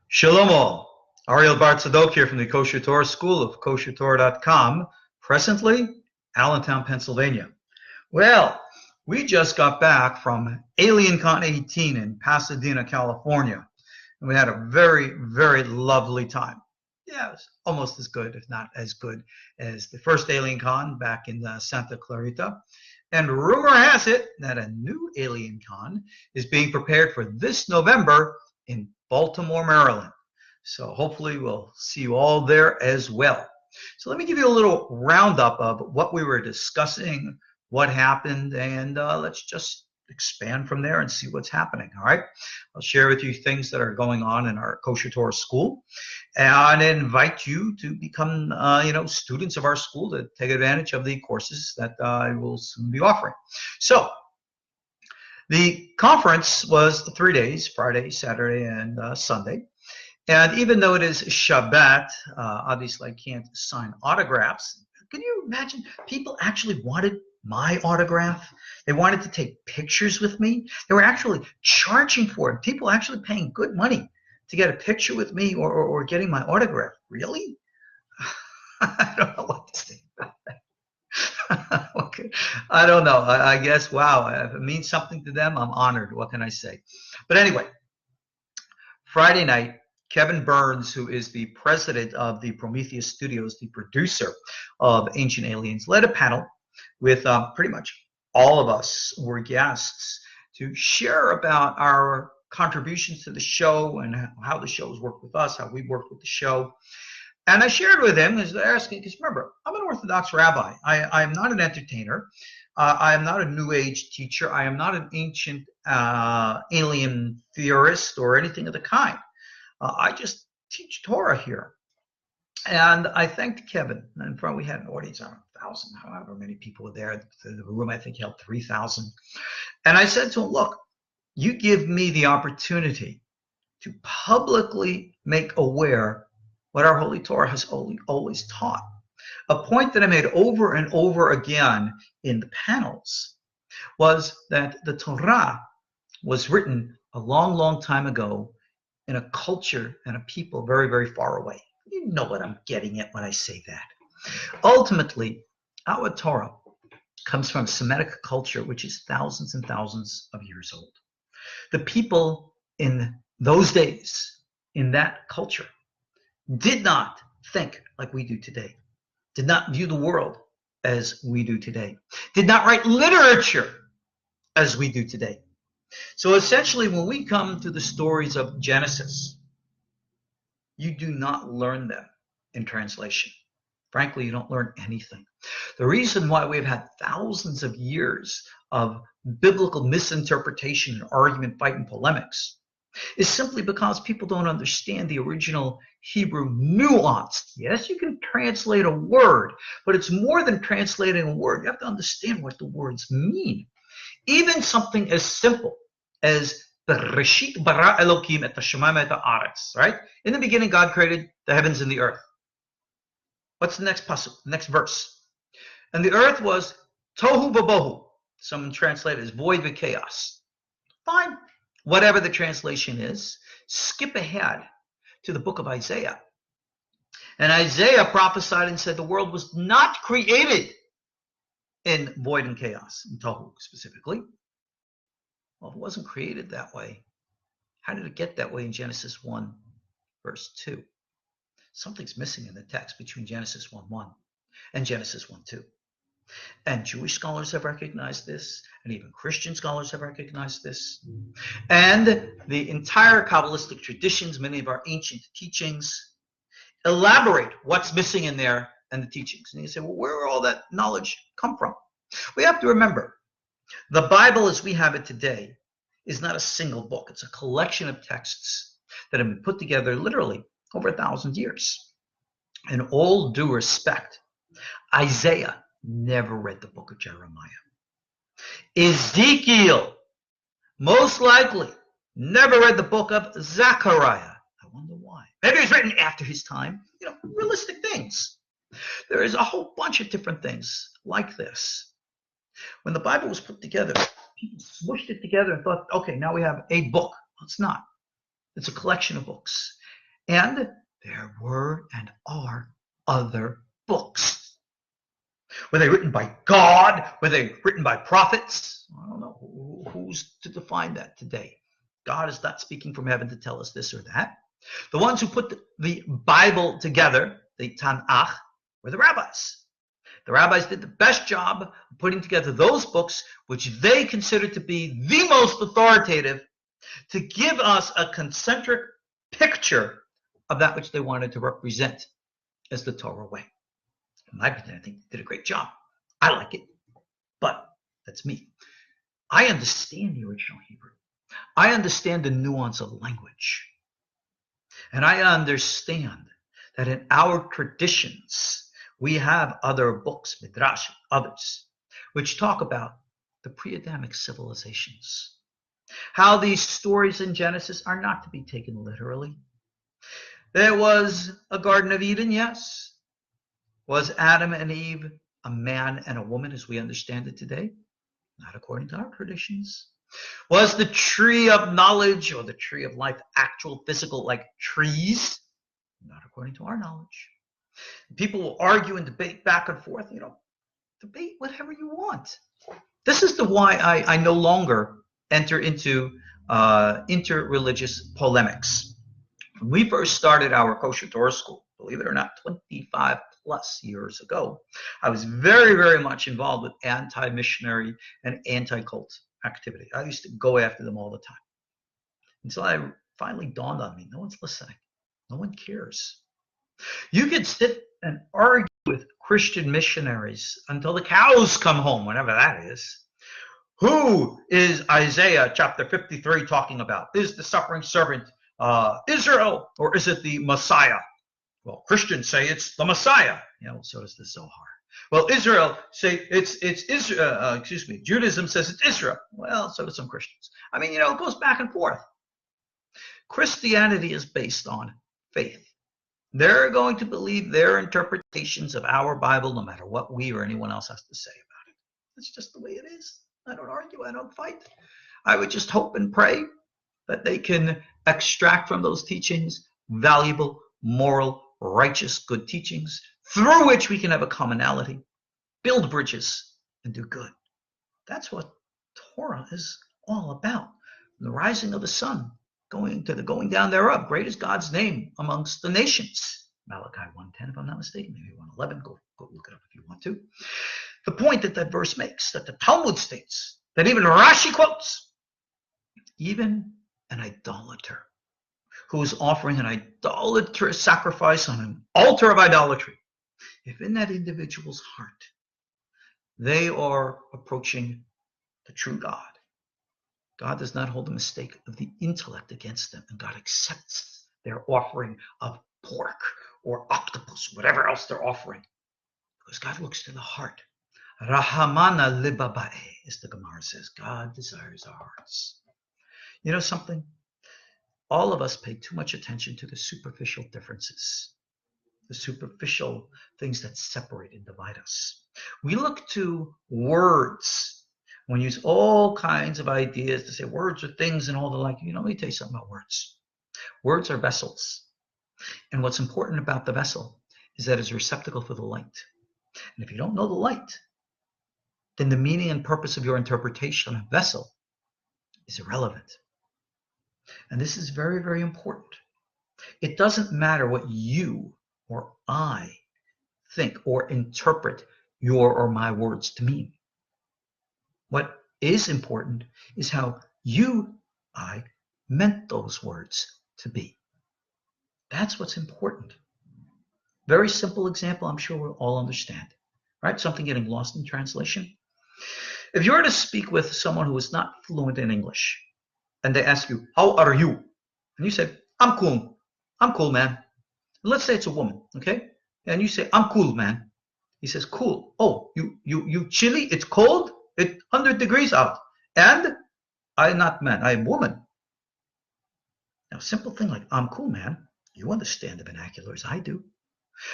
Shalom all. Ariel Tzadok here from the KosherTorah School of KosherTorah.com, presently Allentown, Pennsylvania. Well, we just got back from AlienCon 18 in Pasadena, California, and we had a very, very lovely time. Yeah, it was almost as good, if not as good, as the first AlienCon back in Santa Clarita. And rumor has it that a new AlienCon is being prepared for this November in Baltimore, Maryland. So hopefully we'll see you all there as well. So let me give you a little roundup of what we were discussing, what happened, and let's just expand from there and see what's happening. All right, I'll share with you things that are going on in our KosherTorah school, and invite you to become, students of our school to take advantage of the courses that I will soon be offering. So the conference was 3 days, Friday, Saturday, and Sunday. And even though it is Shabbat, obviously I can't sign autographs. Can you imagine? People actually wanted my autograph. They wanted to take pictures with me. They were actually charging for it. People actually paying good money to get a picture with me or getting my autograph. Really? I don't know what to say about that. Okay. I don't know. I guess, wow, if it means something to them, I'm honored. What can I say? But anyway, Friday night, Kevin Burns, who is the president of the Prometheus Studios, the producer of Ancient Aliens, led a panel with pretty much all of us were guests to share about our contributions to the show and how the shows worked with us, how we worked with the show. And I shared with him, as they're asking, because remember, I'm an Orthodox rabbi. I am not an entertainer. I am not a New Age teacher. I am not an ancient alien theorist or anything of the kind. I just teach Torah here. And I thanked Kevin. In front, we had an audience of 1,000, however many people were there. The room, I think, held 3,000. And I said to him, look, you give me the opportunity to publicly make aware what our Holy Torah has always taught. A point that I made over and over again in the panels was that the Torah was written a long, long time ago in a culture and a people very, very far away. You know what I'm getting at when I say that. Ultimately, our Torah comes from Semitic culture, which is thousands and thousands of years old. The people in those days, in that culture, did not think like we do today, did not view the world as we do today, did not write literature as we do today. So essentially, when we come to the stories of Genesis, you do not learn them in translation. Frankly, you don't learn anything. The reason why we've had thousands of years of biblical misinterpretation and argument, fight, and polemics is simply because people don't understand the original Hebrew nuance. Yes, you can translate a word, but it's more than translating a word. You have to understand what the words mean. Even something as simple as Bereshit bara Elokim et hashamayim et haaretz, right? In the beginning, God created the heavens and the earth. What's the next pasuk? The next verse. And the earth was tohu vabohu. Someone translated as void with chaos. Fine. Whatever the translation is, skip ahead to the book of Isaiah. And Isaiah prophesied and said the world was not created in void and chaos, in tohu specifically. Well, if it wasn't created that way, how did it get that way in Genesis 1, verse 2? Something's missing in the text between Genesis 1:1 and Genesis 1:2. And Jewish scholars have recognized this, and even Christian scholars have recognized this. And the entire Kabbalistic traditions, many of our ancient teachings, elaborate what's missing in there and the teachings. And you say, well, where will all that knowledge come from? We have to remember, the Bible as we have it today is not a single book. It's a collection of texts that have been put together literally over 1,000 years. In all due respect, Isaiah never read the book of Jeremiah. Ezekiel, most likely, never read the book of Zechariah. I wonder why. Maybe it was written after his time. Realistic things. There is a whole bunch of different things like this. When the Bible was put together, people smushed it together and thought, okay, now we have a book. Well, it's not. It's a collection of books. And there were and are other books. Were they written by God? Were they written by prophets? I don't know. Who's to define that today? God is not speaking from heaven to tell us this or that. The ones who put the Bible together, the Tanakh, were the rabbis. The rabbis did the best job of putting together those books which they considered to be the most authoritative to give us a concentric picture of that which they wanted to represent as the Torah way. In my opinion, I think they did a great job. I like it, but that's me. I understand the original Hebrew. I understand the nuance of language. And I understand that in our traditions, we have other books, Midrash, others, which talk about the pre-Adamic civilizations. How these stories in Genesis are not to be taken literally. There was a Garden of Eden, yes. Was Adam and Eve a man and a woman as we understand it today? Not according to our traditions. Was the tree of knowledge or the tree of life actual physical like trees? Not according to our knowledge. People will argue and debate back and forth. Debate whatever you want. This is why I no longer enter into interreligious polemics. When we first started our KosherTorah school, believe it or not, 25 plus years ago, I was very, very much involved with anti-missionary and anti-cult activity. I used to go after them all the time. Until it finally dawned on me, no one's listening. No one cares. You could sit and argue with Christian missionaries until the cows come home, whenever that is. Who is Isaiah chapter 53 talking about? Is the suffering servant Israel, or is it the Messiah? Well, Christians say it's the Messiah. So does the Zohar. Well, Israel say it's Israel. Judaism says it's Israel. Well, so do some Christians. It goes back and forth. Christianity is based on faith. They're going to believe their interpretations of our Bible, no matter what we or anyone else has to say about it. That's just the way it is. I don't argue. I don't fight. I would just hope and pray that they can extract from those teachings valuable, moral, righteous, good teachings through which we can have a commonality, build bridges, and do good. That's what Torah is all about. The rising of the sun, going down thereof. Great is God's name amongst the nations. Malachi 1:10, if I'm not mistaken, maybe 1:11. Go look it up if you want to. The point that verse makes, that the Talmud states, that even Rashi quotes, even an idolater who is offering an idolatrous sacrifice on an altar of idolatry, if in that individual's heart they are approaching the true God, God does not hold the mistake of the intellect against them, and God accepts their offering of pork or octopus, whatever else they're offering, because God looks to the heart. Rahamana libabae, as the Gemara says. God desires our hearts. You know something? All of us pay too much attention to the superficial differences, the superficial things that separate and divide us. We look to words. We use all kinds of ideas to say words are things and all the like. Let me tell you something about words. Words are vessels. And what's important about the vessel is that it's a receptacle for the light. And if you don't know the light, then the meaning and purpose of your interpretation of vessel is irrelevant. And this is very, very important. It doesn't matter what you or I think or interpret your or my words to mean. What is important is how I meant those words to be. That's what's important. Very simple example, I'm sure we'll all understand. Right? Something getting lost in translation. If you were to speak with someone who is not fluent in English, and they ask you, how are you? And you say, I'm cool. I'm cool, man. Let's say it's a woman, okay? And you say, I'm cool, man. He says, cool. Oh, you chilly? It's cold? It's 100 degrees out. And I'm not man, I'm woman. Now, simple thing like, I'm cool, man. You understand the vernacular as I do.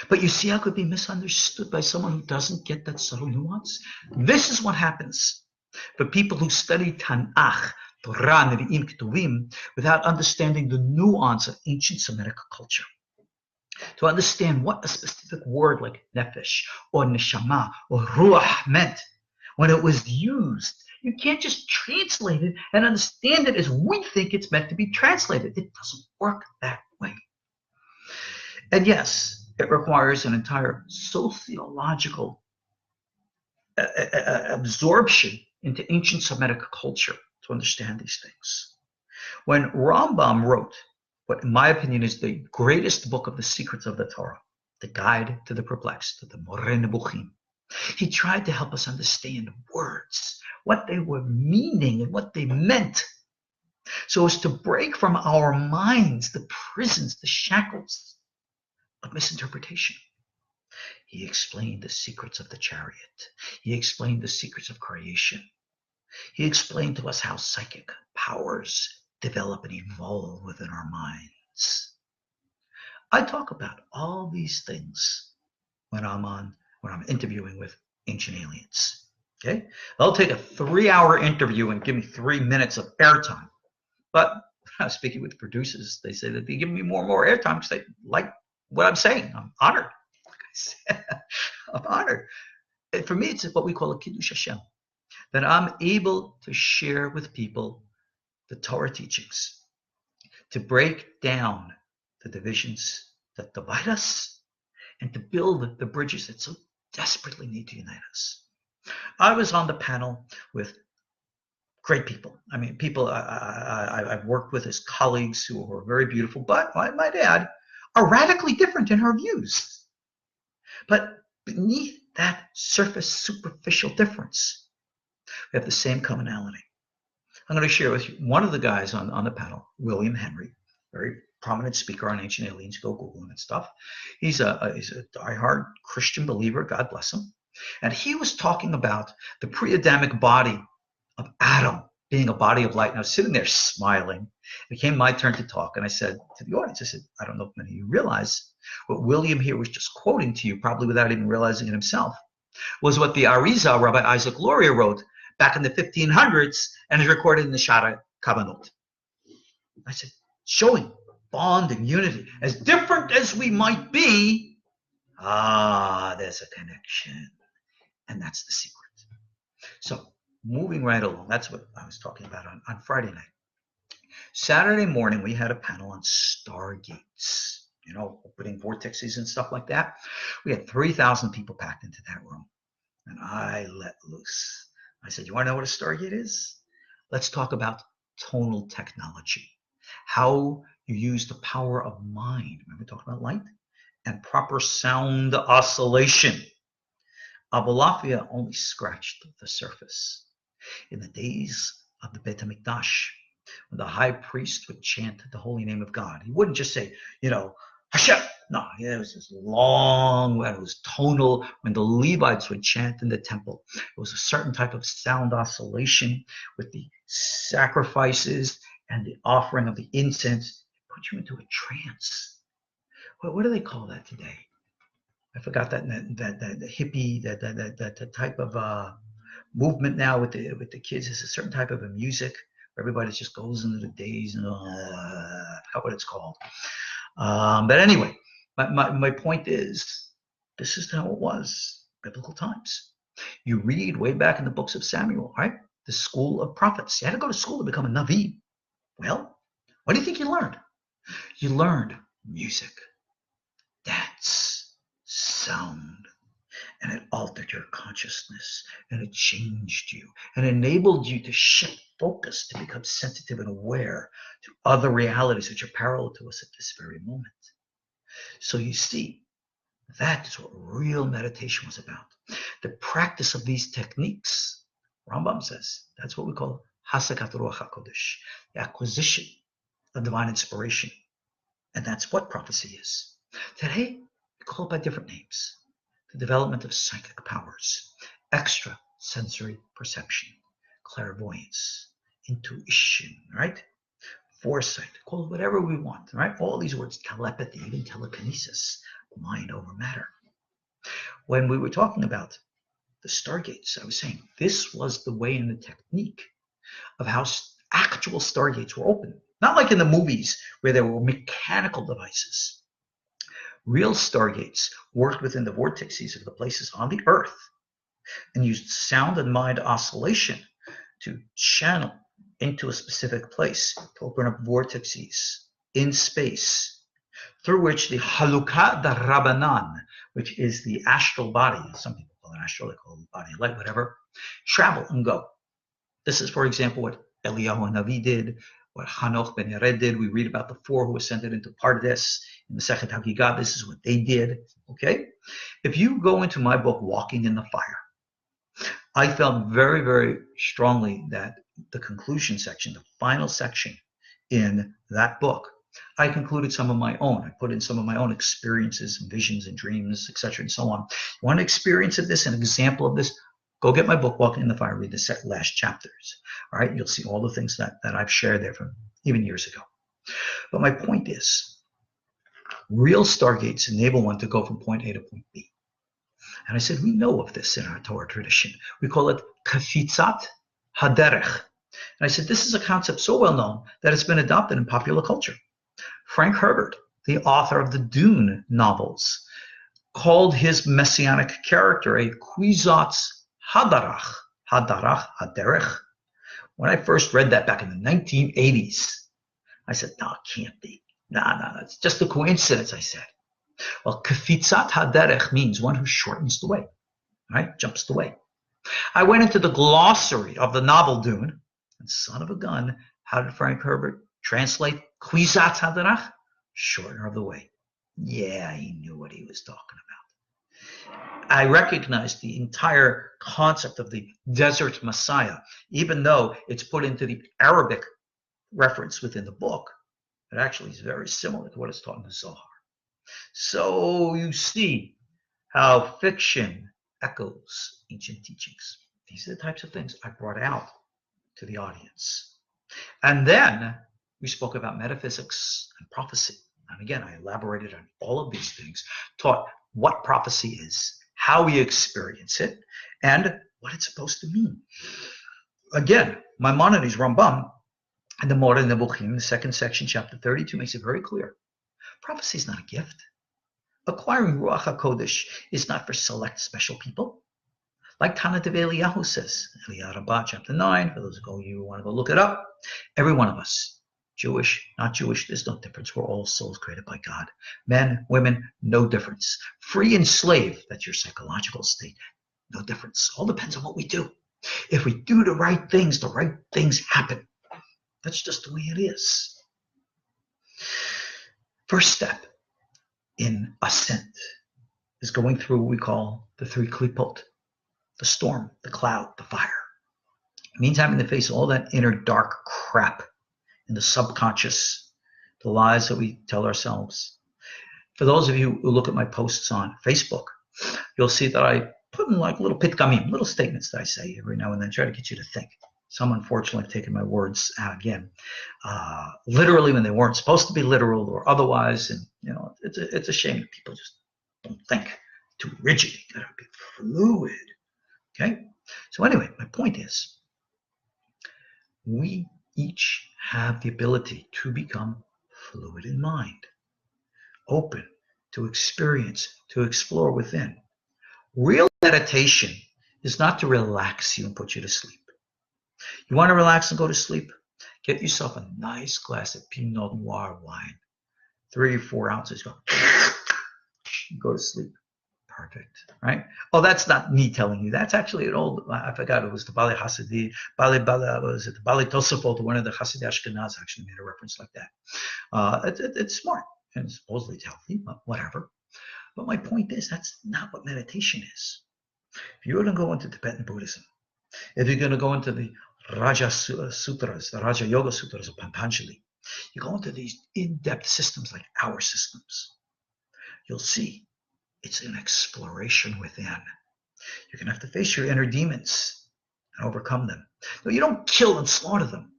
But you see how it could be misunderstood by someone who doesn't get that subtle nuance? This is what happens for people who study Tanakh Torah, Nevi'im, Ketuvim, without understanding the nuance of ancient Semitic culture. To understand what a specific word like nefesh or neshama or ruach meant when it was used. You can't just translate it and understand it as we think it's meant to be translated. It doesn't work that way. And yes, it requires an entire sociological absorption into ancient Semitic culture to understand these things. When Rambam wrote what, in my opinion, is the greatest book of the secrets of the Torah, the Guide to the Perplexed, the Moreh Nebuchim, he tried to help us understand words, what they were meaning and what they meant, so as to break from our minds the prisons, the shackles of misinterpretation. He explained the secrets of the chariot. He explained the secrets of creation. He explained to us how psychic powers develop and evolve within our minds. I talk about all these things when I'm interviewing with ancient aliens. Okay? They'll take a 3-hour interview and give me 3 minutes of airtime. But when I was speaking with the producers, they say that they give me more and more airtime because they like what I'm saying. I'm honored. Like I said, I'm honored. And for me, it's what we call a Kiddush Hashem, that I'm able to share with people the Torah teachings, to break down the divisions that divide us, and to build the bridges that so desperately need to unite us. I was on the panel with great people. I mean, people I've worked with as colleagues who are very beautiful, but I might add, are radically different in our views. But beneath that surface, superficial difference, we have the same commonality. I'm going to share with you one of the guys on the panel, William Henry, very prominent speaker on ancient aliens. Go Google him and stuff. He's a diehard Christian believer. God bless him. And he was talking about the pre-Adamic body of Adam being a body of light. And I was sitting there smiling. It became my turn to talk. And I said to the audience, I said, I don't know if many of you realize what William here was just quoting to you, probably without even realizing it himself, was what the Arizal, Rabbi Isaac Luria, wrote back in the 1500s and is recorded in the Shara Kavanot. I said, showing bond and unity. As different as we might be, there's a connection. And that's the secret. So moving right along, that's what I was talking about on Friday night. Saturday morning, we had a panel on stargates, opening vortexes and stuff like that. We had 3,000 people packed into that room. And I let loose. I said, you want to know what a stargate is? Let's talk about tonal technology. How you use the power of mind. Remember talking about light? And proper sound oscillation. Abulafia only scratched the surface. In the days of the Beit HaMikdash, when the high priest would chant the holy name of God, he wouldn't just say, Hashem. No, it was this long, it was tonal. When the Levites would chant in the temple, it was a certain type of sound oscillation with the sacrifices and the offering of the incense. It put you into a trance. What do they call that today? I forgot that hippie, that type of movement now with the kids. It's a certain type of a music where everybody just goes into the days and I forgot what it's called. But anyway, my point is, this is how it was, biblical times. You read way back in the books of Samuel, right? The school of prophets. You had to go to school to become a Navi. Well, what do you think you learned? You learned music, dance, sound, and it altered your consciousness, and it changed you, and enabled you to shift focus, to become sensitive and aware to other realities which are parallel to us at this very moment. So you see, that is what real meditation was about. The practice of these techniques, Rambam says, that's what we call Hasakat Ruach HaKodesh, the acquisition of divine inspiration. And that's what prophecy is. Today, we call it by different names. The development of psychic powers, extrasensory perception, clairvoyance, intuition, right? Foresight, call it whatever we want, right? All these words, telepathy, even telekinesis, mind over matter. When we were talking about the stargates, I was saying this was the way and the technique of how actual stargates were open. Not like in the movies where there were mechanical devices. Real stargates worked within the vortices of the places on the Earth and used sound and mind oscillation to channel into a specific place, to open up vortices in space, through which the Halukah da Rabbanan, which is the astral body, some people call it astral, they call it body of light, whatever, travel and go. This is, for example, what Eliyahu Navi did, what Hanoch ben Yared did. We read about the four who ascended into Pardes in the Sechet Hagigah. This is what they did. Okay? If you go into my book, Walking in the Fire, I felt very, very strongly that the conclusion section, the final section in that book, I concluded some of my own. I put in some of my own experiences and visions and dreams, etc., and so on. You want an experience of this, an example of this? Go get my book, Walking in the Fire, read the last chapters. All right, you'll see all the things that I've shared there from even years ago. But my point is, real stargates enable one to go from point A to point B. And I said, we know of this in our Torah tradition. We call it kafitzat haderech. And I said, this is a concept so well known that it's been adopted in popular culture. Frank Herbert, the author of the Dune novels, called his messianic character a kwisatz hadarach, haderech. When I first read that back in the 1980s, I said, no, it can't be. No, it's just a coincidence, I said. Well, kafitzat haderech means one who shortens the way, right? Jumps the way. I went into the glossary of the novel Dune, and son of a gun, how did Frank Herbert translate kwisatz haderech? Shortener of the way. Yeah, he knew what he was talking about. I recognized the entire concept of the desert Messiah, even though it's put into the Arabic reference within the book. It actually is very similar to what is taught in the Zohar. So you see how fiction echoes ancient teachings. These are the types of things I brought out to the audience. And then we spoke about metaphysics and prophecy. And again, I elaborated on all of these things, taught what prophecy is, how we experience it, and what it's supposed to mean. Again, Maimonides Rambam and the Moreh Nebuchim, the second section, chapter 32, makes it very clear. Prophecy is not a gift. Acquiring Ruach HaKodesh is not for select special people. Like Tana Dev Eliyahu says, Aliyah Rabbah, chapter 9, for those of you who want to go look it up, every one of us, Jewish, not Jewish, there's no difference. We're all souls created by God. Men, women, no difference. Free and slave, that's your psychological state, no difference. All depends on what we do. If we do the right things happen. That's just the way it is. First step in ascent is going through what we call the three klipot, the storm, the cloud, the fire. It means having to face all that inner dark crap in the subconscious, the lies that we tell ourselves. For those of you who look at my posts on Facebook, you'll see that I put in like little pitgamim, little statements that I say every now and then, try to get you to think. Some, unfortunately, have taken my words out again, literally when they weren't supposed to be literal or otherwise. And, you know, it's a shame that people just don't think. Too rigid. You gotta be fluid. Okay? So anyway, my point is, we each have the ability to become fluid in mind, open to experience, to explore within. Real meditation is not to relax you and put you to sleep. You want to relax and go to sleep? Get yourself a nice glass of Pinot Noir wine, 3 or 4 ounces. Go to sleep. Perfect, right? Oh, that's not me telling you. That's actually an old, I forgot, it was the Bali Hasidi, Bali Tosafot, one of the Hasidei Ashkenaz actually made a reference like that. It's smart, and supposedly it's healthy, but whatever. But my point is, that's not what meditation is. If you're going to go into Tibetan Buddhism, if you're going to go into the Raja Sutras, the Raja Yoga Sutras of Patanjali, you go into these in-depth systems like our systems, you'll see it's an exploration within. You're going to have to face your inner demons and overcome them. No, you don't kill and slaughter them.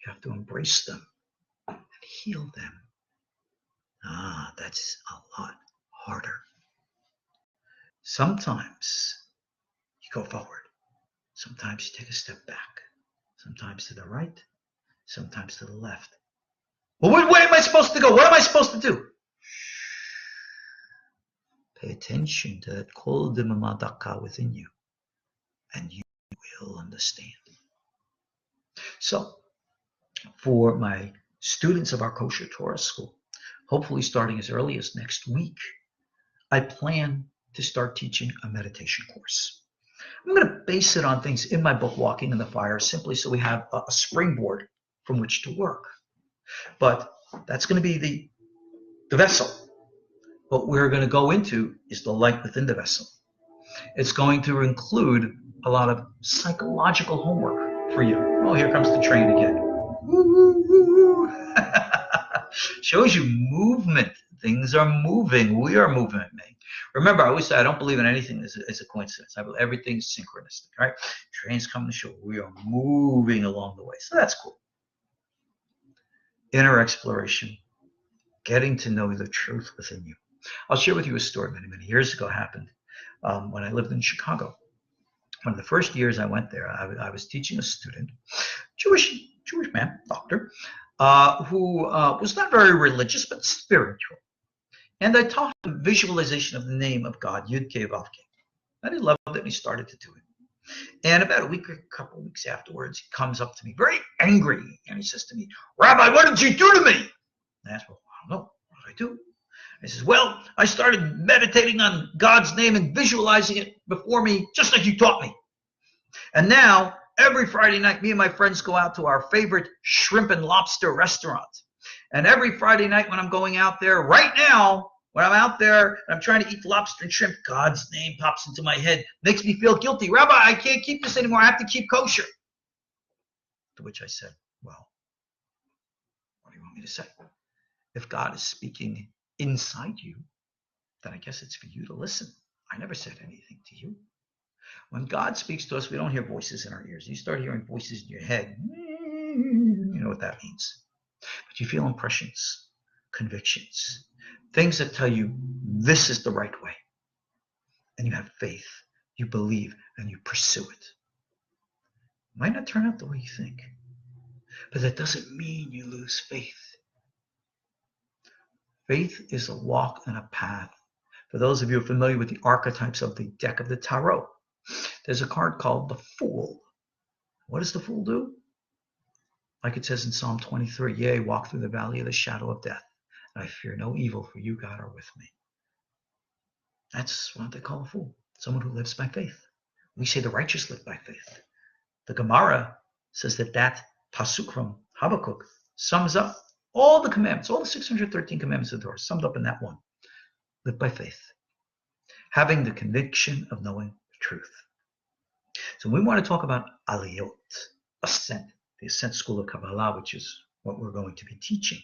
You have to embrace them and heal them. That's a lot harder. Sometimes you go forward. Sometimes you take a step back. Sometimes to the right. sometimes to the left. Well, which way am I supposed to go? What am I supposed to do? Pay attention to that kol demamadaka within you, and you will understand. So, for my students of our KosherTorah school, hopefully starting as early as next week, I plan to start teaching a meditation course. I'm going to base it on things in my book, Walking in the Fire, simply so we have a springboard from which to work. But that's going to be the vessel. What we're going to go into is the light within the vessel. It's going to include a lot of psychological homework for you. Oh, here comes the train again. Shows you movement. Things are moving. We are moving. Remember, I always say I don't believe in anything as a coincidence. I believe everything's synchronistic, right? Trains come to show we are moving along the way. So that's cool. Inner exploration, getting to know the truth within you. I'll share with you a story many years ago happened when I lived in Chicago. One of the first years I went there, I was teaching a student, Jewish man, doctor, who was not very religious, but spiritual. And I taught him visualization of the name of God, Yud-Keh Vav-Keh. And he loved it, and he started to do it. And about a couple of weeks afterwards, he comes up to me, very angry, and he says to me, "Rabbi, what did you do to me?" And I asked, "Well, I don't know. What did I do?" He says, "Well, I started meditating on God's name and visualizing it before me, just like you taught me. And now, every Friday night, me and my friends go out to our favorite shrimp and lobster restaurant. And every Friday night when I'm going out there, right now, when I'm out there and I'm trying to eat lobster and shrimp, God's name pops into my head, makes me feel guilty. Rabbi, I can't keep this anymore. I have to keep kosher." To which I said, "Well, what do you want me to say? If God is speaking inside you, then I guess it's for you to listen. I never said anything to you. When God speaks to us, we don't hear voices in our ears. You start hearing voices in your head. You know what that means. But you feel impressions, convictions, things that tell you this is the right way. And you have faith, you believe, and you pursue it. It might not turn out the way you think, but that doesn't mean you lose faith. Faith is a walk and a path. For those of you who are familiar with the archetypes of the deck of the tarot, there's a card called the Fool. What does the Fool do? Like it says in Psalm 23, "Yea, walk through the valley of the shadow of death, and I fear no evil, for you, God, are with me." That's what they call a fool, someone who lives by faith. We say the righteous live by faith. The Gemara says that pasuk from Habakkuk sums up all the commandments, all the 613 commandments of the Torah, summed up in that one. Live by faith, having the conviction of knowing the truth. So we want to talk about Aliyot, ascent, the ascent school of Kabbalah, which is what we're going to be teaching.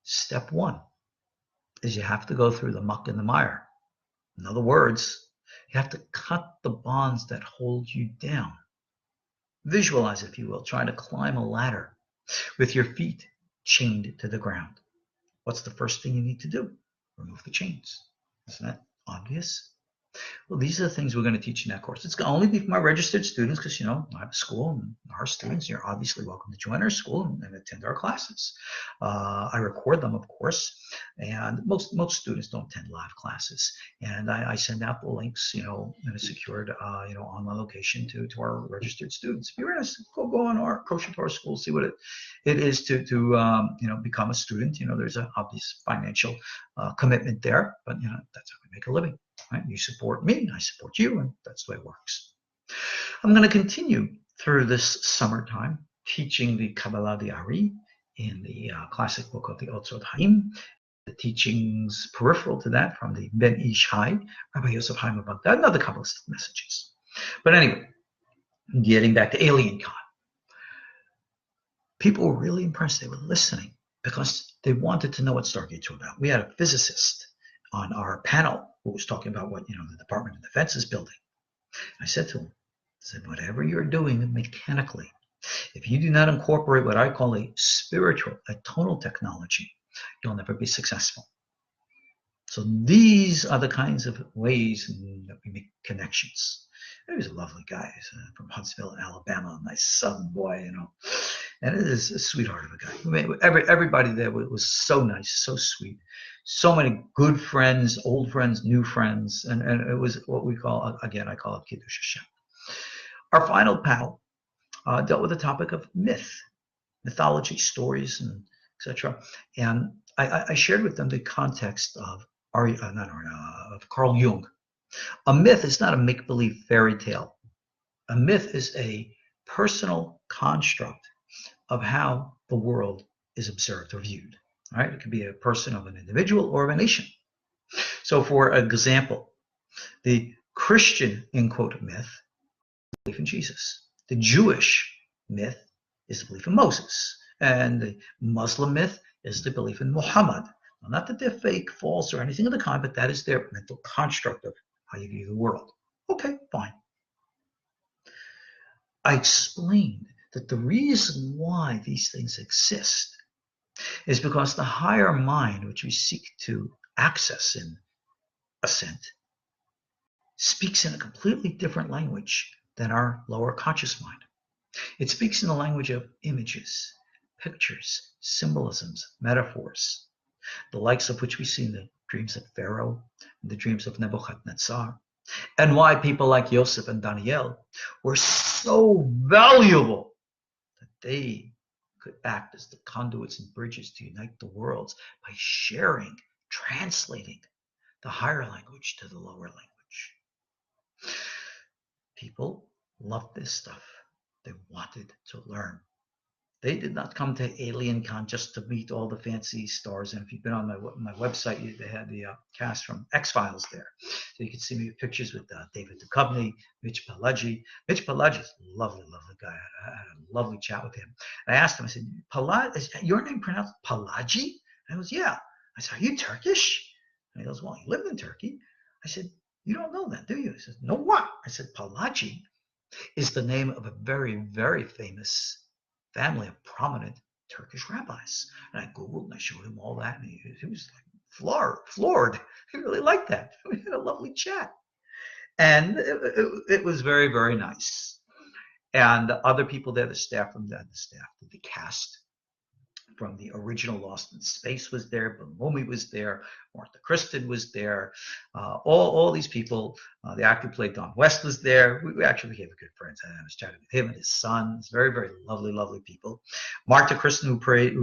Step one is you have to go through the muck and the mire. In other words, you have to cut the bonds that hold you down. Visualize, if you will, trying to climb a ladder with your feet chained to the ground. What's the first thing you need to do? Remove the chains. Isn't that obvious? Well, these are the things we're going to teach in that course. It's going to only be for my registered students because, I have a school and our students, you're obviously welcome to join our school and attend our classes. I record them, of course, and most students don't attend live classes. And I send out the links, in a secured, online location to our registered students. If you're interested, go on our KosherTorah school, see what it is to become a student. There's an obvious financial commitment there, but, that's how we make a living. Right? You support me, I support you, and that's the way it works. I'm going to continue through this summertime teaching the Kabbalah the Ari in the classic book of the Otzot Haim, the teachings peripheral to that from the Ben Ish Hai, Rabbi Yosef Haim of Baghdad, and other Kabbalistic messages. But anyway, getting back to Alien Con. People were really impressed. They were listening because they wanted to know what Stargates were about. We had a physicist on our panel who was talking about what, the Department of Defense is building. I said to him, whatever you're doing mechanically, if you do not incorporate what I call a spiritual, a tonal technology, you'll never be successful. So these are the kinds of ways that we make connections. He was a lovely guy. He's from Huntsville, Alabama, a nice southern boy, you know. And it is a sweetheart of a guy. Everybody there was so nice, so sweet. So many good friends, old friends, new friends. And it was what we call, again, I call it Kiddush Hashem. Our final panel dealt with the topic of mythology, stories, and etc. And I shared with them the context of Carl Jung. A myth is not a make-believe fairy tale. A myth is a personal construct of how the world is observed or viewed. All right? It could be a person of an individual or of a nation. So, for example, the Christian, in quote, myth, belief in Jesus. The Jewish myth is the belief in Moses. And the Muslim myth is the belief in Muhammad. Well, not that they're fake, false, or anything of the kind, but that is their mental construct of how you view the world. Okay, fine. I explained that the reason why these things exist is because the higher mind, which we seek to access in ascent, speaks in a completely different language than our lower conscious mind. It speaks in the language of images, pictures, symbolisms, metaphors, the likes of which we see in the dreams of Pharaoh, and the dreams of Nebuchadnezzar, and why people like Joseph and Daniel were so valuable that they could act as the conduits and bridges to unite the worlds by sharing, translating the higher language to the lower language. People loved this stuff. They wanted to learn. They did not come to AlienCon just to meet all the fancy stars. And if you've been on my website, they had the cast from X-Files there. So you can see me pictures with David Duchovny, Mitch Pileggi. Mitch Pileggi is a lovely, lovely guy. I had a lovely chat with him. And I asked him, I said, is your name pronounced Pileggi? And he goes, yeah. I said, are you Turkish? And he goes, well, you live in Turkey. I said, you don't know that, do you? He says, no, what? I said, Pileggi is the name of a very, very famous family of prominent Turkish rabbis. And I Googled and I showed him all that. And he was like floored. He really liked that. We had a lovely chat. And it was very, very nice. And other people there, the cast from the original Lost in Space was there. Bonomi was there. Martha Kristen was there. All these people. The actor who played Don West was there. We actually became good friends. I was chatting with him and his son. It's very, very lovely, lovely people. Martha Kristen, who played,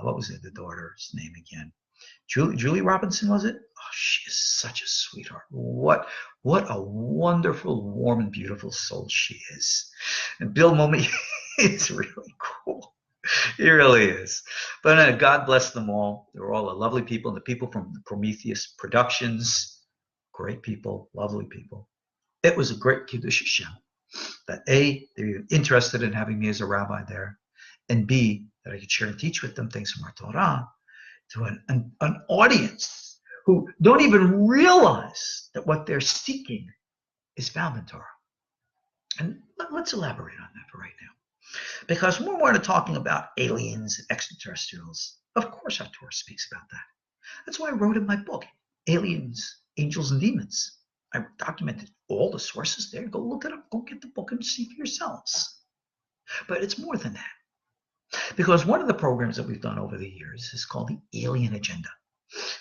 what was it? The daughter's name again? Julie Robinson, was it? Oh, she is such a sweetheart. What a wonderful, warm, and beautiful soul she is. And Bill Momi is really cool. He really is. But God bless them all. They were all lovely people. And the people from the Prometheus Productions, great people, lovely people. It was a great Kiddush Hashem that A, they were interested in having me as a rabbi there, and B, that I could share and teach with them things from our Torah to an audience who don't even realize that what they're seeking is found in Torah. And let's elaborate on that for right now. Because when we're talking about aliens and extraterrestrials, of course our Torah speaks about that. That's why I wrote in my book, Aliens, Angels, and Demons. I documented all the sources there. Go look it up. Go get the book and see for yourselves. But it's more than that. Because one of the programs that we've done over the years is called the Alien Agenda.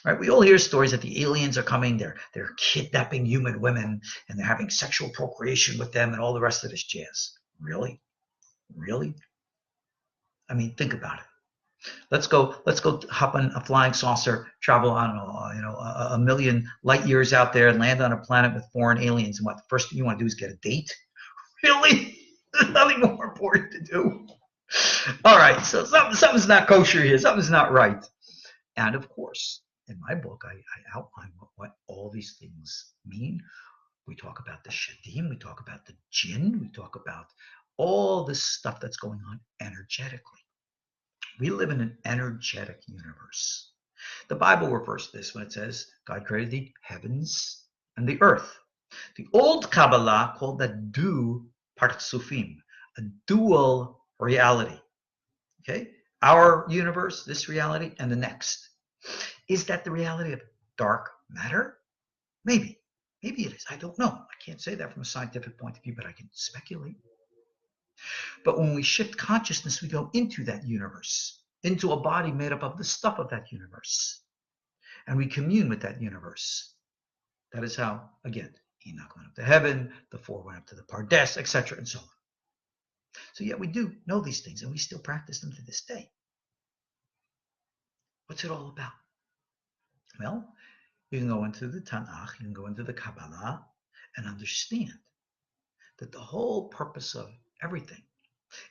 Right? We all hear stories that the aliens are coming, they're kidnapping human women, and they're having sexual procreation with them and all the rest of this jazz. Really? Really? I mean, think about it. Let's go hop on a flying saucer, travel on a million light years out there, and land on a planet with foreign aliens. And what the first thing you want to do is get a date? Really? There's nothing more important to do. All right, so something's not kosher here. Something's not right. And of course, in my book, I outline what all these things mean. We talk about the shadim. We talk about the jinn. We talk about all this stuff that's going on energetically. We live in an energetic universe. The Bible refers to this when it says God created the heavens and the earth. The old Kabbalah called that partsufim, a dual reality. Okay? Our universe, this reality, and the next. Is that the reality of dark matter? Maybe. Maybe it is. I don't know. I can't say that from a scientific point of view, but I can speculate. But when we shift consciousness, we go into that universe, into a body made up of the stuff of that universe. And we commune with that universe. That is how, again, Enoch went up to heaven, the four went up to the Pardes, etc., and so on. So yeah, we do know these things, and we still practice them to this day. What's it all about? Well, you can go into the Tanakh, you can go into the Kabbalah, and understand that the whole purpose of everything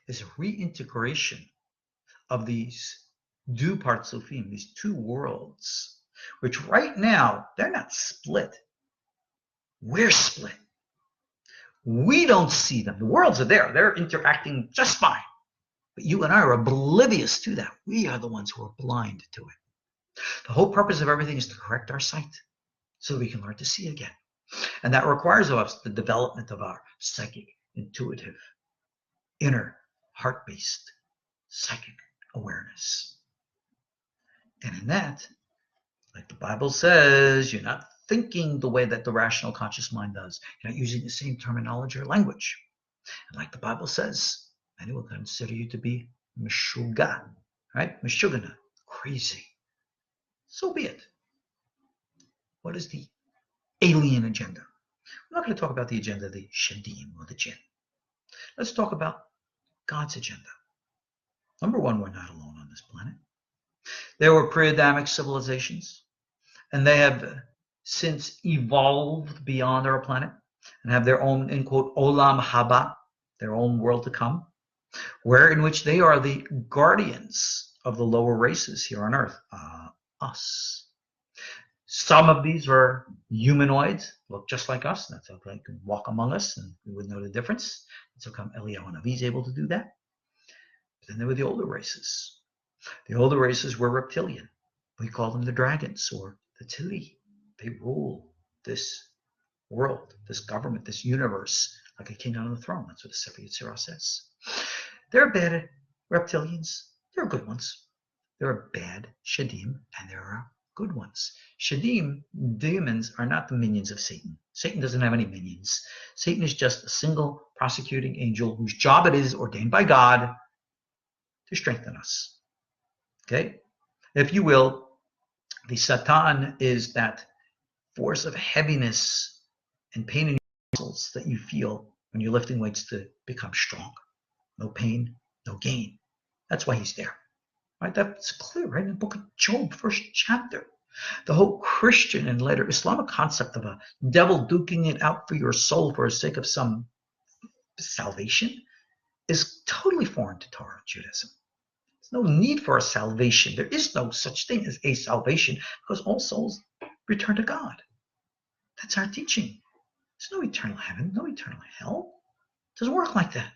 is a reintegration of these du partsufim, these two worlds, which right now, they're not split. We're split. We don't see them. The worlds are there. They're interacting just fine. But you and I are oblivious to that. We are the ones who are blind to it. The whole purpose of everything is to correct our sight so that we can learn to see again. And that requires of us the development of our psychic, intuitive, inner, heart-based psychic awareness. And in that, like the Bible says, you're not thinking the way that the rational conscious mind does. You're not using the same terminology or language. And like the Bible says, many will consider you to be meshuga, right? Meshugana, crazy. So be it. What is the alien agenda? We're not going to talk about the agenda of the shadim or the jinn. Let's talk about God's agenda. Number one, we're not alone on this planet. There were pre-Adamic civilizations, and they have since evolved beyond our planet and have their own, in quote, olam haba, their own world to come, in which they are the guardians of the lower races here on Earth, us. Some of these are humanoids, look just like us. That's how they can walk among us, and we would know the difference. That's how come Aliyah and Navi is able to do that. But then there were the older races. The older races were reptilian. We call them the dragons or the Tili. They rule this world, this government, this universe, like a king on the throne. That's what the Sefer Yetzirah says. There are bad reptilians. There are good ones. There are bad shadim, and there are good ones. Shadim, demons, are not the minions of Satan. Satan doesn't have any minions. Satan is just a single prosecuting angel whose job it is, ordained by God, to strengthen us. Okay? If you will, the Satan is that force of heaviness and pain in your muscles that you feel when you're lifting weights to become strong. No pain, no gain. That's why he's there. Right? That's clear, right? In the book of Job, first chapter. The whole Christian and later Islamic concept of a devil duking it out for your soul for the sake of some salvation is totally foreign to Torah and Judaism. There's no need for a salvation. There is no such thing as a salvation because all souls return to God. That's our teaching. There's no eternal heaven, no eternal hell. It doesn't work like that.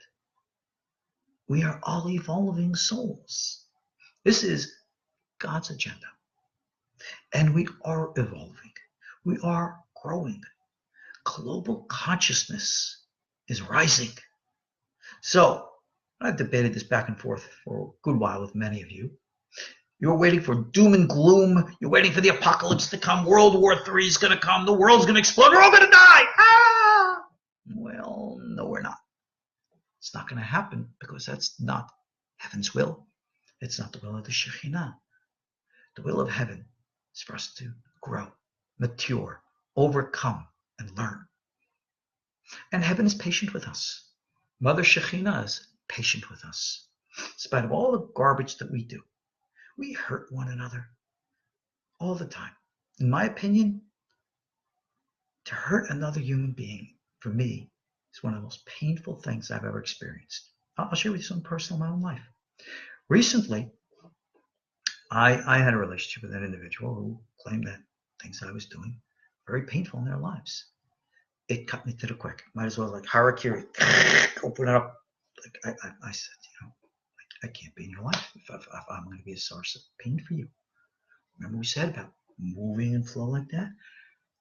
We are all evolving souls. This is God's agenda. And we are evolving. We are growing. Global consciousness is rising. So, I've debated this back and forth for a good while with many of you. You're waiting for doom and gloom. You're waiting for the apocalypse to come. World War III is going to come. The world's going to explode. We're all going to die. Ah! Well, no, we're not. It's not going to happen because that's not heaven's will. It's not the will of the Shekhinah. The will of heaven is for us to grow, mature, overcome, and learn. And heaven is patient with us. Mother Shekhinah is patient with us. In spite of all the garbage that we do, we hurt one another all the time. In my opinion, to hurt another human being, for me, is one of the most painful things I've ever experienced. I'll share with you something personal in my own life. Recently, I had a relationship with an individual who claimed that things I was doing very painful in their lives. It cut me to the quick. Might as well like harakiri, open it up. Like I said, I can't be in your life if I'm going to be a source of pain for you. Remember we said about moving and flow like that?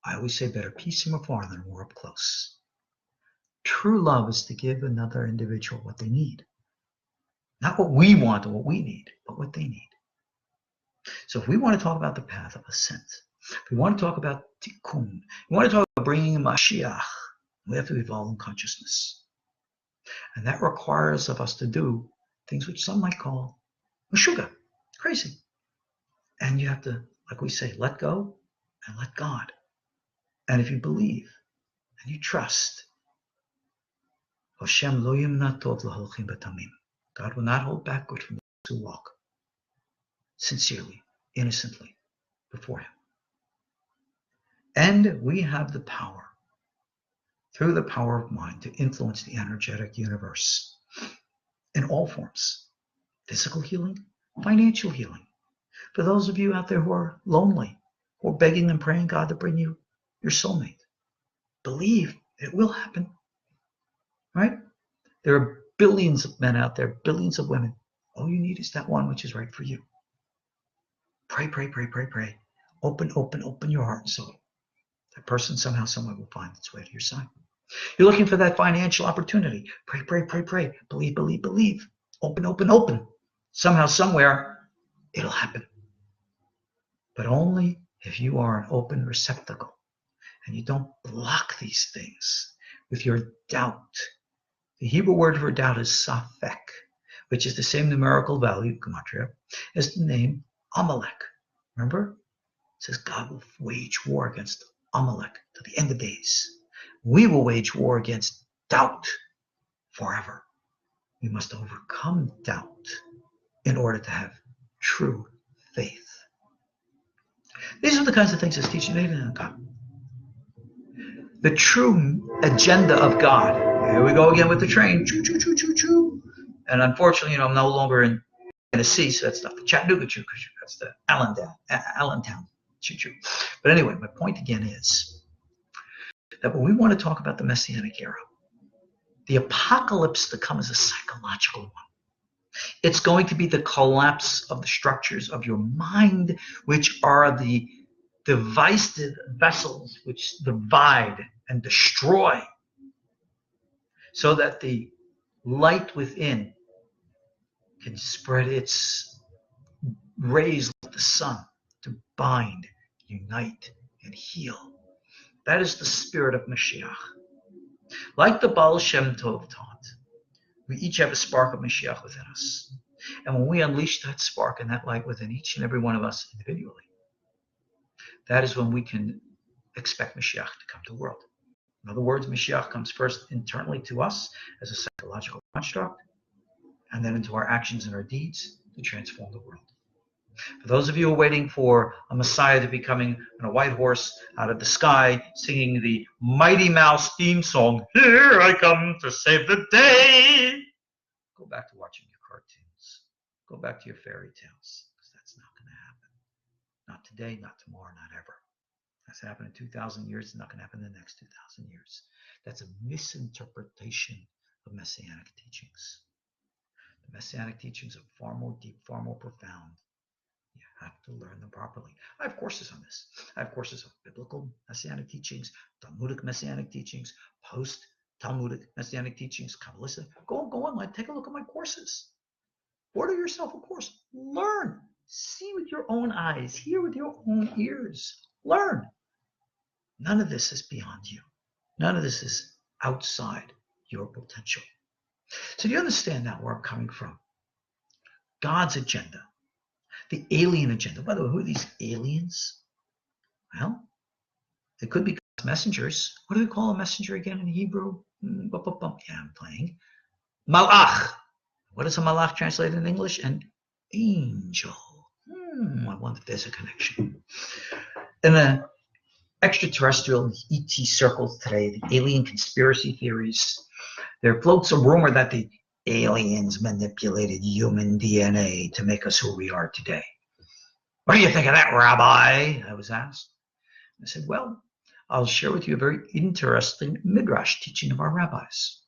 I always say better peace from afar than war up close. True love is to give another individual what they need. Not what we want or what we need, but what they need. So if we want to talk about the path of ascent, if we want to talk about tikkun, we want to talk about bringing Mashiach, we have to evolve in consciousness. And that requires of us to do things which some might call meshuggah, crazy. And you have to, like we say, let go and let God. And if you believe and you trust, God will not hold back good from those who walk sincerely, innocently before him. And we have the power, through the power of mind, to influence the energetic universe in all forms. Physical healing, financial healing. For those of you out there who are lonely, who are begging and praying God to bring you your soulmate, believe it will happen, right? There are billions of men out there, billions of women. All you need is that one which is right for you. Pray, pray, pray, pray, pray. Open your heart and soul. That person somehow, somewhere will find its way to your side. You're looking for that financial opportunity. Pray, pray, pray, pray. Believe, believe, believe. Open. Somehow, somewhere, it'll happen. But only if you are an open receptacle and you don't block these things with your doubt. The Hebrew word for doubt is safek, which is the same numerical value, gematria, as the name Amalek. Remember? It says God will wage war against Amalek to the end of days. We will wage war against doubt forever. We must overcome doubt in order to have true faith. These are the kinds of things that's teaching Aliyah and God. The true agenda of God. Here we go again with the train. Choo, choo, choo, choo, choo. And unfortunately, I'm no longer in Tennessee, so that's not the Chattanooga choo, that's the Allentown choo, choo. But anyway, my point again is that when we want to talk about the Messianic era, the apocalypse to come is a psychological one. It's going to be the collapse of the structures of your mind, which are the divisive vessels which divide and destroy, so that the light within can spread its rays like the sun to bind, unite, and heal. That is the spirit of Mashiach. Like the Baal Shem Tov taught, we each have a spark of Mashiach within us. And when we unleash that spark and that light within each and every one of us individually, that is when we can expect Mashiach to come to the world. In other words, Mashiach comes first internally to us as a psychological construct, and then into our actions and our deeds to transform the world. For those of you who are waiting for a Messiah to be coming on a white horse out of the sky, singing the Mighty Mouse theme song, "Here I come to save the day," go back to watching your cartoons. Go back to your fairy tales, because that's not going to happen. Not today, not tomorrow, not ever. That's happened in 2,000 years. It's not going to happen in the next 2,000 years. That's a misinterpretation of Messianic teachings. The Messianic teachings are far more deep, far more profound. You have to learn them properly. I have courses on this. I have courses on biblical Messianic teachings, Talmudic Messianic teachings, post-Talmudic Messianic teachings, Kabbalah. Go online, take a look at my courses. Order yourself a course. Learn. See with your own eyes. Hear with your own ears. Learn. None of this is beyond you. None of this is outside your potential. So do you understand now where I'm coming from? God's agenda. The alien agenda. By the way, who are these aliens? Well, they could be God's messengers. What do we call a messenger again in Hebrew? Yeah, I'm playing. Malach. What is a malach translated in English? An angel. I wonder if there's a connection. In the extraterrestrial ET circles today, the alien conspiracy theories, there floats a rumor that the aliens manipulated human DNA to make us who we are today. What do you think of that, Rabbi? I was asked. I said, well, I'll share with you a very interesting midrash teaching of our rabbis.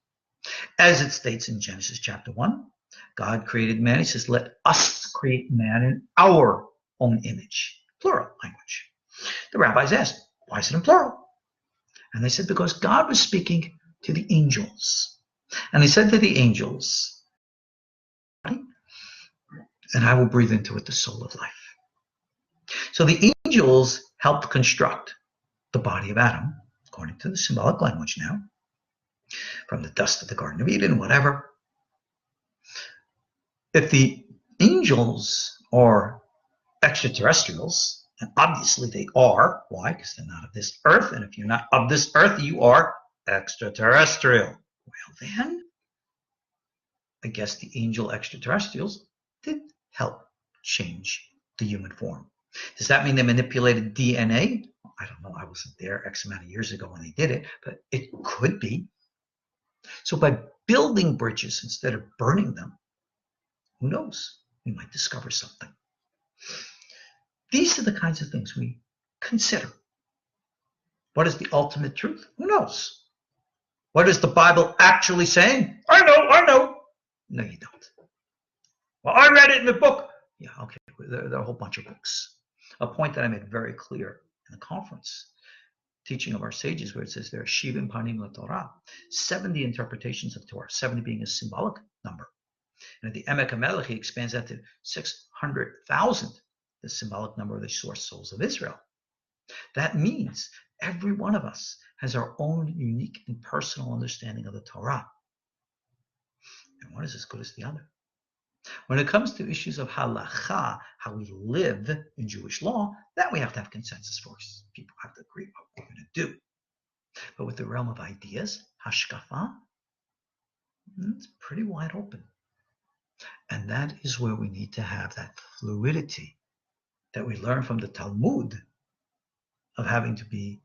As it states in Genesis chapter 1, God created man. He says, let us create man in our own image. Plural language. The rabbis asked, why is it in plural? And they said, because God was speaking to the angels. And he said to the angels, and I will breathe into it the soul of life. So the angels helped construct the body of Adam, according to the symbolic language now, from the dust of the Garden of Eden, whatever. If the angels are extraterrestrials, and obviously they are, why? Because they're not of this earth, and if you're not of this earth, you are extraterrestrial. Well then, I guess the angel extraterrestrials did help change the human form. Does that mean they manipulated DNA? I don't know. I wasn't there X amount of years ago when they did it, but it could be. So by building bridges instead of burning them, who knows? We might discover something. These are the kinds of things we consider. What is the ultimate truth? Who knows? What is the Bible actually saying? I know. No, you don't. Well, I read it in the book. Yeah, okay. There are a whole bunch of books. A point that I made very clear in the conference, teaching of our sages, where it says there are Shivim Panim LaTorah, 70 interpretations of Torah, 70 being a symbolic number. And at the Emek HaMelech, he expands that to 600,000, the symbolic number of the source souls of Israel. That means every one of us has our own unique and personal understanding of the Torah. And one is as good as the other. When it comes to issues of halacha, how we live in Jewish law, that we have to have consensus for. People have to agree what we're going to do. But with the realm of ideas, hashkafa, it's pretty wide open. And that is where we need to have that fluidity that we learn from the Talmud of having to be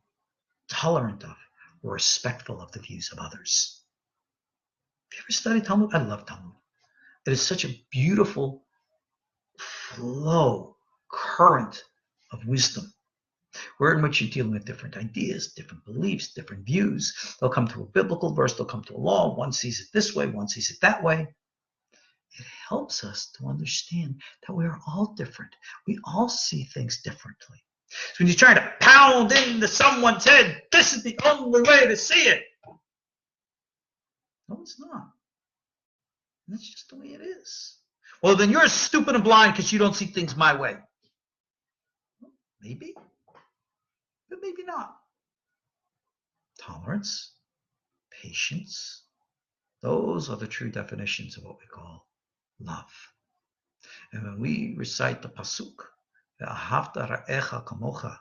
tolerant of or respectful of the views of others. Have you ever studied Talmud? I love Talmud. It is such a beautiful flow, current of wisdom, where in which you're dealing with different ideas, different beliefs, different views. They'll come to a biblical verse, they'll come to a law. One sees it this way, one sees it that way. It helps us to understand that we are all different. We all see things differently. So when you're trying to pound into someone's head, this is the only way to see it. No, it's not. That's just the way it is. Well, then you're stupid and blind because you don't see things my way. Well, maybe, but maybe not. Tolerance, patience, those are the true definitions of what we call love. And when we recite the pasuk, "Ve'ahavta ra'echa kamocha,"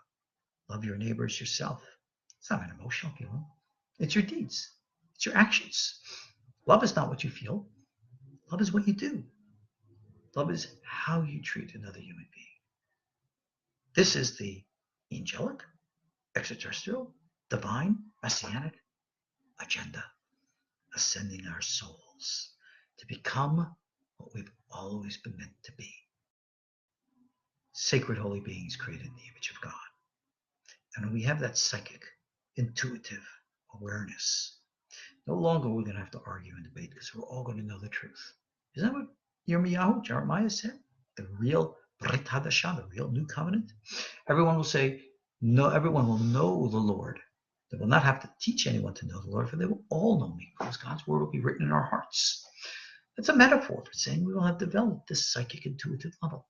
love your neighbors yourself, it's not an emotional feeling. It's your deeds. It's your actions. Love is not what you feel. Love is what you do. Love is how you treat another human being. This is the angelic, extraterrestrial, divine, messianic agenda, ascending our souls to become what we've always been meant to be. Sacred holy beings created in the image of God. And when we have that psychic, intuitive awareness, no longer we're going to have to argue and debate because we're all going to know the truth. Isn't that what Jeremiah said? The real Brit Hadashah, the real new covenant. Everyone will say, no, everyone will know the Lord. They will not have to teach anyone to know the Lord, for they will all know me, because God's word will be written in our hearts. That's a metaphor for saying we will have developed this psychic intuitive level.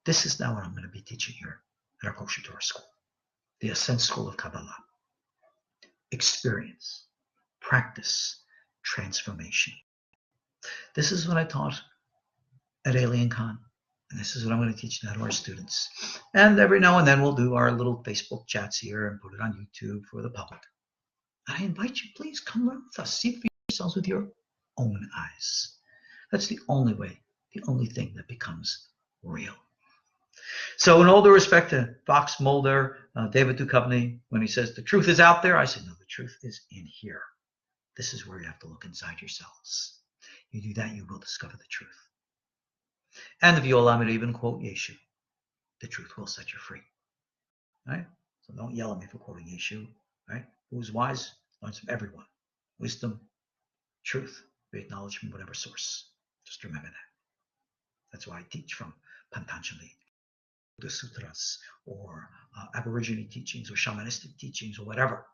This is now what I'm going to be teaching here at our KosherTorah school, the Ascent School of Kabbalah. Experience, practice, transformation. This is what I taught at Alien Con, and this is what I'm going to teach now to our students. And every now and then we'll do our little Facebook chats here and put it on YouTube for the public. I invite you, please come learn with us. See it for yourselves with your own eyes. That's the only way, the only thing that becomes real. So in all due respect to Fox Mulder, David Duchovny, when he says the truth is out there, I say, no, the truth is in here. This is where you have to look inside yourselves. You do that, you will discover the truth. And if you allow me to even quote Yeshu, the truth will set you free. Right? So don't yell at me for quoting Yeshu. Right? Who's wise learns from everyone. Wisdom, truth, we acknowledge from whatever source. Just remember that. That's why I teach from Pantanjali, the sutras, or Aborigine teachings, or shamanistic teachings, or whatever.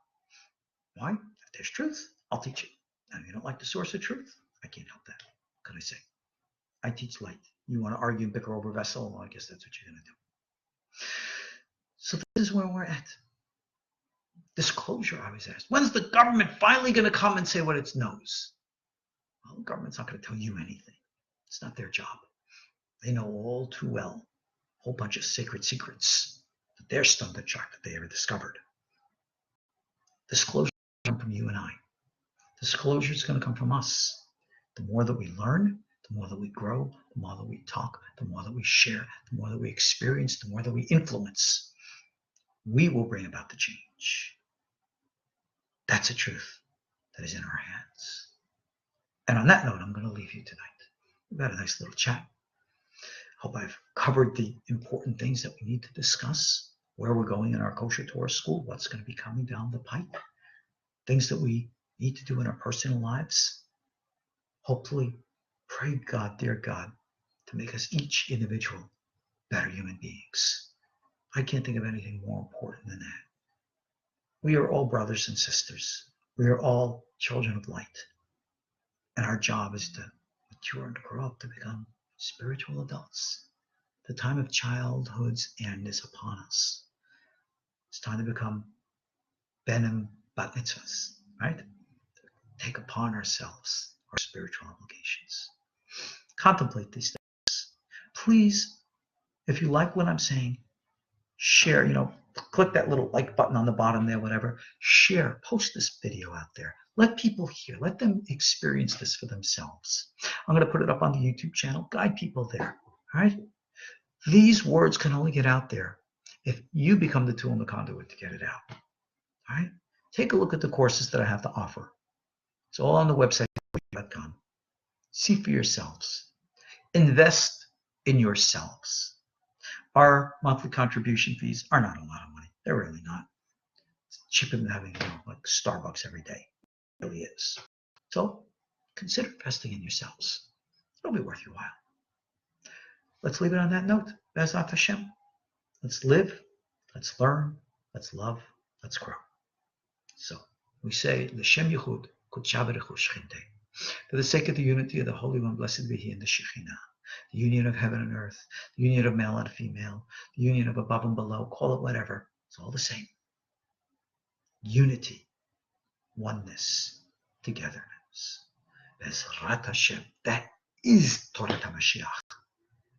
Why? If there's truth, I'll teach it. And if you don't like the source of truth, I can't help that. What can I say? I teach light. You want to argue and bicker over vessel? Well, I guess that's what you're going to do. So this is where we're at. Disclosure, I was asked. When's the government finally going to come and say what it knows? Well, the government's not going to tell you anything. It's not their job. They know all too well a whole bunch of sacred secrets that they're stunned at shocked that they ever discovered. Disclosure will come from you and I. Disclosure is going to come from us. The more that we learn, the more that we grow, the more that we talk, the more that we share, the more that we experience, the more that we influence, we will bring about the change. That's a truth that is in our hands. And on that note, I'm going to leave you tonight. We've had a nice little chat. Hope I've covered the important things that we need to discuss, where we're going in our Kosher Torah school, what's going to be coming down the pipe, things that we need to do in our personal lives. Hopefully, pray God, dear God, to make us each individual better human beings. I can't think of anything more important than that. We are all brothers and sisters. We are all children of light. And our job is to mature and grow up to become spiritual adults. The time of childhood's end is upon us. It's time to become benim bat mitzvahs, right? Take upon ourselves our spiritual obligations. Contemplate these things. Please, if you like what I'm saying, share, click that little like button on the bottom there, whatever. Share, post this video out there. Let people hear. Let them experience this for themselves. I'm going to put it up on the YouTube channel. Guide people there. All right? These words can only get out there if you become the tool and the conduit to get it out. All right? Take a look at the courses that I have to offer. It's all on the website, KosherTorah.com. See for yourselves. Invest in yourselves. Our monthly contribution fees are not a lot of money. They're really not. It's cheaper than having like Starbucks every day. It really is. So consider investing in yourselves. It'll be worth your while. Let's leave it on that note. Be'ezrat Hashem. Let's live. Let's learn. Let's love. Let's grow. So we say, L'shem Yichud, Kudsha V'Rechu Shechintei. For the sake of the unity of the Holy One, blessed be He, and the Shekhinah, the union of heaven and earth, the union of male and female, the union of above and below, call it whatever. It's all the same. Unity, oneness, togetherness. Be'ezrat Hashem. That is Torah HaMashiach.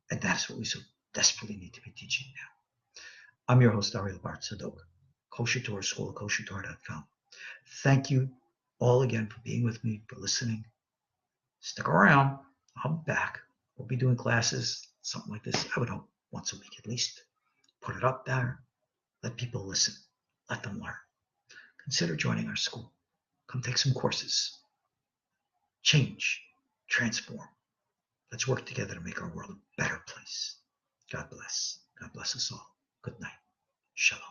And that's what we so desperately need to be teaching now. I'm your host, Ariel Tzadok, Kosher Torah School of KosherTorah.com. Thank you all again for being with me, for listening. Stick around. I'll be back. We'll be doing classes, something like this, I would hope, once a week at least. Put it up there. Let people listen. Let them learn. Consider joining our school. Come take some courses. Change. Transform. Let's work together to make our world a better place. God bless. God bless us all. Good night. Shalom.